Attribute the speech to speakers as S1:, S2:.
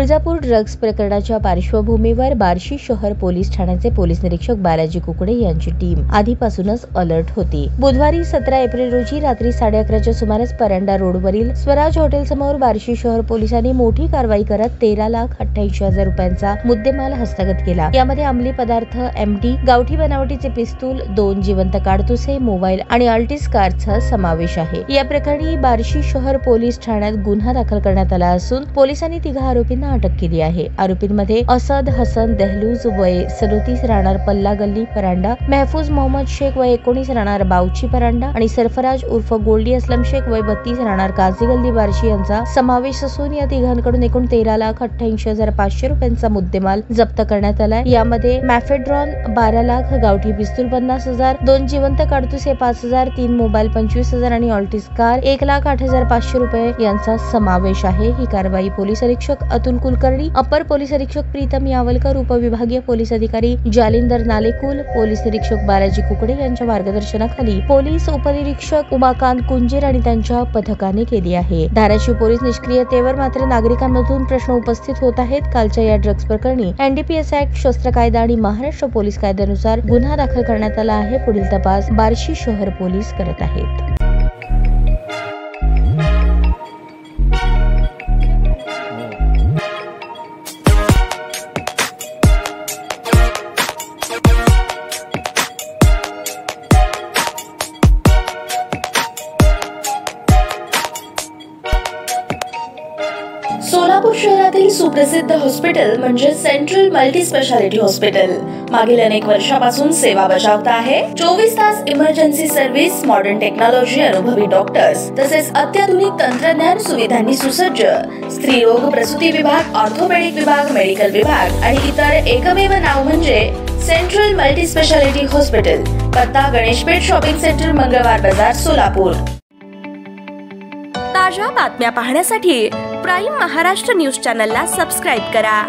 S1: Tuljapur drugs प्रकरणाच्या पार्श्वभूमीवर बार्शी शहर पोलीस ठाण्याचे पोलीस निरीक्षक बालाजी कुकडे यांची टीम आधीपासूनच अलर्ट होती। बुधवारी 17 एप्रिल रोजी रात्री 11:30च्या सुमारास परांडा रोडवरील स्वराज हॉटेल समोर बार्शी शहर पोलिसांनी मोठी कारवाई करत 13,88,000 रुपयांचा मुद्देमाल हस्तगत केला। यामध्ये अंमली पदार्थ, MD, गावठी बनावटीचे पिस्तूल, 2 जिवंत काडतुसे, मोबाईल आणि अल्टिस कारचा समावेश आहे। या प्रकरणी बार्शी शहर पोलीस ठाण्यात गुन्हा दाखल करण्यात आला असून पोलिसांनी 3 आरोपींना अटक केली आहे। आरोपींमध्ये असद हसन दहलूज वय 37 राहणार पल्ला गल्ली परांडा, महफूज मोहम्मद शेख वय 19 राहणार बावची परांडा आणि सरफराज उर्फ गोल्डी असलम शेख वय 32 राहणार काझी गल्ली बार्शी यांचा समावेश असून या तिघांकडून एकूण 13,88,500 रुपयांचा मुद्देमाल जप्त करण्यात आला। यामध्ये मॅफेड्रॉन 12 लाख, गावठी पिस्तूल 50,000, 2 जिवंत काडतुसे 5,000, 3 मोबाईल 25,000 आणि ऑल्टिस कार 1,08,500 रुपये यांचा समावेश आहे। ही कारवाई पोलीस अधीक्षक अतुल कुलकर्णी, अपर पोलीस अधीक्षक प्रीतम यावलकर, उपविभागीय पोलीस अधिकारी जालिंदर नालेकुल, पोलीस निरीक्षक बालाजी कुकडे यांच्या मार्गदर्शनाखाली पोलीस उपनिरीक्षक उमाकांत कुंजीर आणि त्यांच्या पथकाने केली आहे। धाराशिव पोलीस निष्क्रियतेवर मात्र नागरिकांमधून प्रश्न उपस्थित होत आहेत। कालच्या या ड्रग्ज प्रकरणी NDPS ऍक्ट, शस्त्र कायदा आणि महाराष्ट्र पोलीस कायद्यानुसार गुन्हा दाखल करण्यात आला आहे। पुढील तपास बार्शी शहर पोलीस करत आहेत।
S2: सोलापूर शहरातील सुप्रसिद्ध हॉस्पिटल म्हणजे सेंट्रल मल्टी स्पेशालिटी हॉस्पिटल मागील अनेक वर्षापासून सेवा बजावत आहे। 24 तास इमर्जन्सी सर्व्हिस, मॉडर्न टेक्नॉलॉजी, अनुभवी डॉक्टर्स तसेच अत्याधुनिक तंत्रज्ञान सुविधांनी सुसज्ज स्त्रीरोग प्रसूती विभाग, ऑर्थोपेडिक विभाग, मेडिकल विभाग आणि इतर एकमेव नाव म्हणजे सेंट्रल मल्टी स्पेशालिटी हॉस्पिटल। पत्ता गणेशपेठ शॉपिंग सेंटर, मंगळवार बाजार, सोलापूर।
S3: ताज्या बातम्या पाहण्यासाठी प्राईम महाराष्ट्र न्यूज चॅनलला सबस्क्राईब करा।